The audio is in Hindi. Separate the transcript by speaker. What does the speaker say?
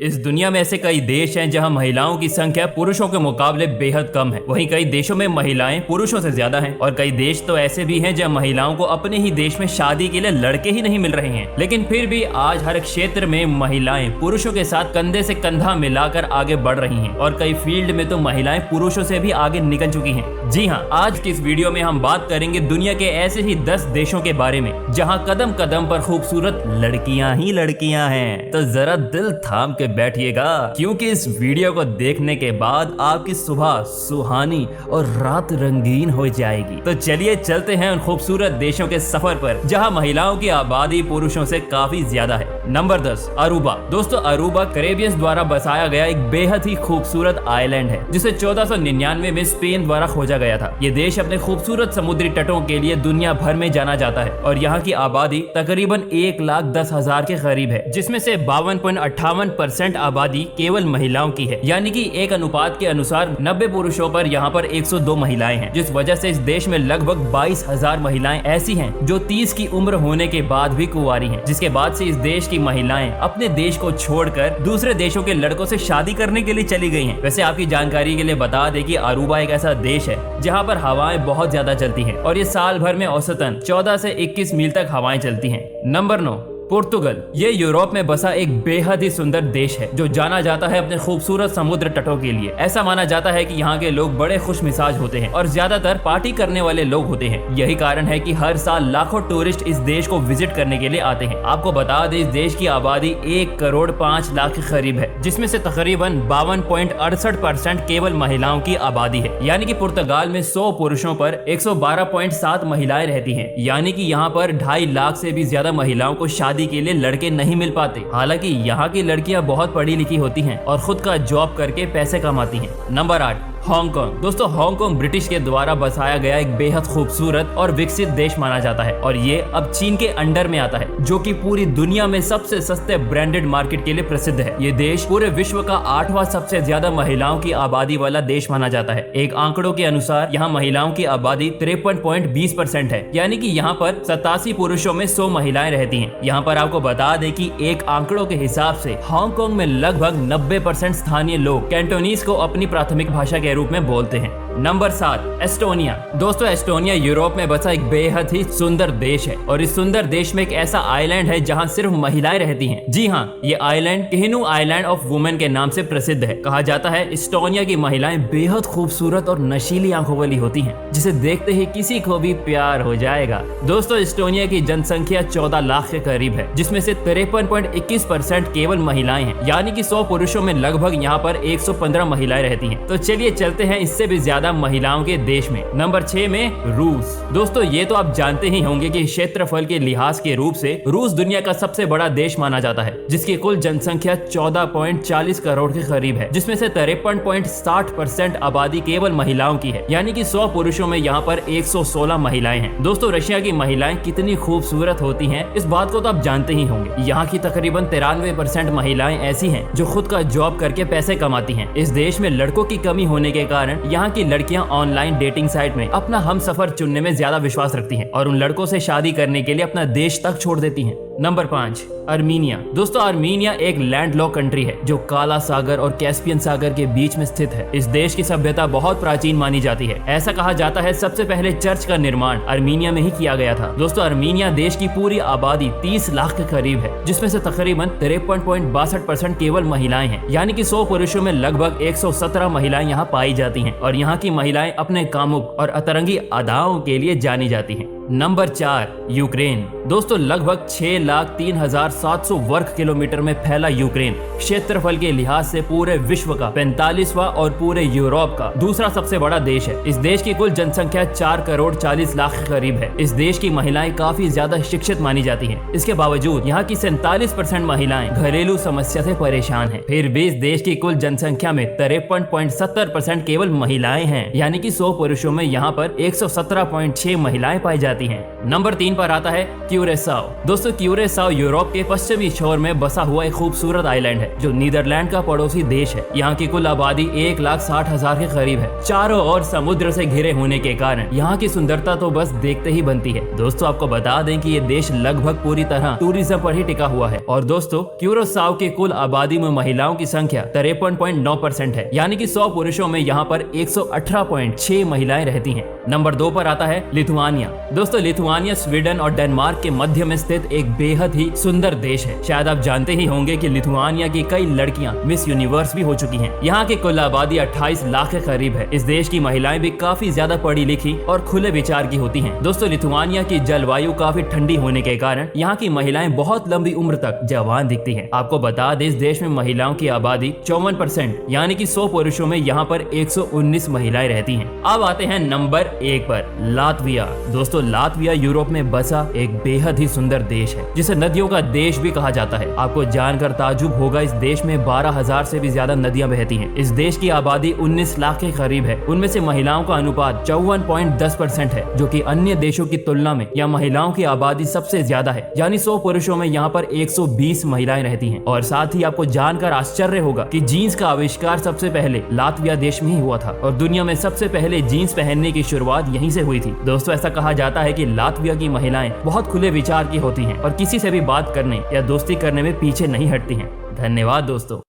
Speaker 1: इस दुनिया में ऐसे कई देश हैं जहां महिलाओं की संख्या पुरुषों के मुकाबले बेहद कम है। वहीं कई देशों में महिलाएं पुरुषों से ज्यादा हैं और कई देश तो ऐसे भी हैं जहां महिलाओं को अपने ही देश में शादी के लिए लड़के ही नहीं मिल रहे हैं। लेकिन फिर भी आज हर क्षेत्र में महिलाएं पुरुषों के साथ कंधे से कंधा मिलाकर आगे बढ़ रही हैं और कई फील्ड में तो महिलाएं पुरुषों से भी आगे निकल चुकी हैं। जी हाँ, आज की इस वीडियो में हम बात करेंगे दुनिया के ऐसे ही 10 देशों के बारे में जहां कदम कदम पर खूबसूरत लड़कियां ही लड़कियां हैं। तो जरा दिल थाम के बैठिएगा, क्योंकि इस वीडियो को देखने के बाद आपकी सुबह सुहानी और रात रंगीन हो जाएगी। तो चलिए चलते हैं उन खूबसूरत देशों के सफर पर जहां महिलाओं की आबादी पुरुषों से काफी ज्यादा है। Number 10, Aruba. दोस्तों, अरूबा कैरेबियंस द्वारा बसाया गया एक बेहद ही खूबसूरत आइलैंड है जिसे 1499 में स्पेन द्वारा खोजा गया था। ये देश अपने खूबसूरत समुद्री तटों के लिए दुनिया भर में जाना जाता है और यहाँ की आबादी तकरीबन 1,10,000 के करीब है, जिसमें से 52.58% आबादी केवल महिलाओं की है। यानी कि एक अनुपात के अनुसार 90 पुरुषों पर यहाँ पर 102 महिलाएं हैं, जिस वजह से इस देश में लगभग 22,000 महिलाएं ऐसी हैं जो 30 की उम्र होने के बाद भी कुंवारी हैं। जिसके बाद से इस देश की महिलाएं अपने देश को छोड़कर दूसरे देशों के लड़कों से शादी करने के लिए चली गई हैं। वैसे आपकी जानकारी के लिए बता दें कि अरूबा एक ऐसा देश है जहाँ पर हवाएं बहुत ज्यादा चलती हैं और ये साल भर में औसतन 14 से 21 मील तक हवाएं चलती हैं। नंबर 9, पुर्तगाल। ये यूरोप में बसा एक बेहद ही सुंदर देश है जो जाना जाता है अपने खूबसूरत समुद्र तटों के लिए। ऐसा माना जाता है कि यहाँ के लोग बड़े खुश मिजाज होते हैं और ज्यादातर पार्टी करने वाले लोग होते हैं। यही कारण है कि हर साल लाखों टूरिस्ट इस देश को विजिट करने के लिए आते हैं। आपको बता दें, इस देश की आबादी 1,05,00,000 के करीब है, जिसमें से तकरीबन 52.68% केवल महिलाओं की आबादी है। यानी कि पुर्तगाल में 100 पुरुषों पर 112.7 महिलाएं रहती हैं। यानी कि यहाँ पर 2.5 लाख से भी ज्यादा महिलाओं को शादी के लिए लड़के नहीं मिल पाते। हालांकि यहाँ की लड़कियां बहुत पढ़ी लिखी होती हैं और खुद का जॉब करके पैसे कमाती हैं। Number 8, Hong Kong. दोस्तों, हांगकांग ब्रिटिश के द्वारा बसाया गया एक बेहद खूबसूरत और विकसित देश माना जाता है और ये अब चीन के अंडर में आता है, जो कि पूरी दुनिया में सबसे सस्ते ब्रांडेड मार्केट के लिए प्रसिद्ध है। ये देश पूरे विश्व का 8वां सबसे ज्यादा महिलाओं की आबादी वाला देश माना जाता है। एक आंकड़ों के अनुसार यहाँ महिलाओं की आबादी 53.20% है। यानी कि यहाँ पर 87 पुरुषों में 100 महिलाएं रहती हैं। यहाँ पर आपको बता दें कि एक आंकड़ों के हिसाब से हांगकांग में लगभग 90% स्थानीय लोग कैंटोनीज को अपनी प्राथमिक भाषा के रूप में बोलते हैं। Number 7, Estonia. दोस्तों, एस्टोनिया यूरोप में बसा एक बेहद ही सुंदर देश है और इस सुंदर देश में एक ऐसा आइलैंड है जहां सिर्फ महिलाएं रहती हैं। जी हां, ये आइलैंड किहिनु आइलैंड ऑफ वुमेन के नाम से प्रसिद्ध है। कहा जाता है एस्टोनिया की महिलाएं बेहद खूबसूरत और नशीली आंखों वाली होती हैं, जिसे देखते ही किसी को भी प्यार हो जाएगा। दोस्तों, एस्टोनिया की जनसंख्या 14 लाख के करीब है, जिसमें से 53.21% केवल महिलाएं हैं। यानी कि 100 पुरुषों में लगभग यहाँ पर 115 महिलाएं रहती हैं। तो चलिए चलते हैं इससे भी ज्यादा महिलाओं के देश में। नंबर 6 में रूस। दोस्तों, ये तो आप जानते ही होंगे कि क्षेत्रफल के लिहाज के रूप से रूस दुनिया का सबसे बड़ा देश माना जाता है, जिसकी कुल जनसंख्या 14.40 करोड़ के करीब है, जिसमें से 53.60% आबादी केवल महिलाओं की है। यानी कि 100 पुरुषों में यहाँ पर 116 महिलाएं हैं। दोस्तों, रशिया की महिलाएं कितनी खूबसूरत होती हैं, इस बात को तो आप जानते ही होंगे। यहाँ की तकरीबन 93% महिलाएं ऐसी हैं जो खुद का जॉब करके पैसे कमाती हैं। इस देश में लड़कों की कमी होने के कारण यहाँ की लड़कियां ऑनलाइन डेटिंग साइट में अपना हमसफर चुनने में ज्यादा विश्वास रखती हैं और उन लड़कों से शादी करने के लिए अपना देश तक छोड़ देती हैं। Number 5, Armenia. दोस्तों, आर्मीनिया एक लैंडलॉक कंट्री है जो काला सागर और कैस्पियन सागर के बीच में स्थित है। इस देश की सभ्यता बहुत प्राचीन मानी जाती है। ऐसा कहा जाता है सबसे पहले चर्च का निर्माण आर्मीनिया में ही किया गया था। दोस्तों, आर्मीनिया देश की पूरी आबादी 30 लाख के करीब है, जिसमें से तकरीबन 53.62% केवल महिलाएं हैं। यानी कि 100 पुरुषों में लगभग 117 महिलाएं यहाँ पाई जाती हैं और यहाँ की महिलाएं अपने कामुक और अतरंगी अदाओं के लिए जानी जाती हैं। Number 4, Ukraine. दोस्तों, लगभग 6,03,700 वर्ग किलोमीटर में फैला यूक्रेन क्षेत्रफल के लिहाज से पूरे विश्व का 45वां और पूरे यूरोप का दूसरा सबसे बड़ा देश है। इस देश की कुल जनसंख्या 4,40,00,000 के करीब है। इस देश की महिलाएं काफी ज्यादा शिक्षित मानी जाती हैं। इसके बावजूद यहाँ की 47% महिलाएं घरेलू समस्या से परेशान हैं। फिर भी इस देश की कुल जनसंख्या में 53.70% केवल महिलाएं हैं। यानी कि 100 पुरुषों में यहाँ पर 117.6 महिलाएं पाई जाती जाती हैं। नंबर 3 पर आता है क्यूरेसाओ। दोस्तों क्यूरेसाओ यूरोप के पश्चिमी छोर में बसा हुआ एक खूबसूरत आइलैंड है जो नीदरलैंड का पड़ोसी देश है। यहाँ की कुल आबादी 1,60,000 के करीब है। चारों ओर समुद्र से घिरे होने के कारण यहाँ की सुंदरता तो बस देखते ही बनती है। दोस्तों आपको बता दें कि ये देश लगभग पूरी तरह टूरिज्म पर ही टिका हुआ है। और दोस्तों क्यूरेसाओ की कुल आबादी में महिलाओं की संख्या 53.9% है, यानी कि 100 पुरुषों में यहाँ पर 118.6 महिलाएं रहती हैं। नंबर 2 पर आता है लिथुआनिया। दोस्तों लिथुआनिया स्वीडन और डेनमार्क के मध्य में स्थित एक बेहद ही सुंदर देश है। शायद आप जानते ही होंगे कि लिथुआनिया की कई लड़कियां मिस यूनिवर्स भी हो चुकी हैं। यहाँ की कुल आबादी 28 लाख के करीब है। इस देश की महिलाएं भी काफी ज्यादा पढ़ी लिखी और खुले विचार की होती हैं। दोस्तों लिथुआनिया की जलवायु काफी ठंडी होने के कारण यहाँ की महिलाएं बहुत लंबी उम्र तक जवान दिखती हैं। आपको बता दें इस देश में महिलाओं की आबादी 54%, यानी कि 100 पुरुषों में यहाँ पर 119 महिलाएं रहती हैं। अब आते हैं नंबर 1 पर लातविया। दोस्तों लातविया यूरोप में बसा एक बेहद ही सुंदर देश है जिसे नदियों का देश भी कहा जाता है। आपको जानकर ताजुब होगा इस देश में 12,000 से भी ज्यादा नदियां बहती हैं। इस देश की आबादी 19 लाख के करीब है। उनमें से महिलाओं का अनुपात 54.10% है, जो कि अन्य देशों की तुलना में यहाँ महिलाओं की आबादी सबसे ज्यादा है, यानी 100 पुरुषों में यहाँ पर 120 महिलाएं रहती हैं। और साथ ही आपको जानकर आश्चर्य होगा कि जीन्स का आविष्कार सबसे पहले लातविया देश में ही हुआ था और दुनिया में सबसे पहले जीन्स पहनने की शुरुआत यहीं से हुई थी। दोस्तों ऐसा कहा जाता है कि लातविया की महिलाएं बहुत खुले विचार की होती हैं और किसी से भी बात करने या दोस्ती करने में पीछे नहीं हटती हैं। धन्यवाद दोस्तों।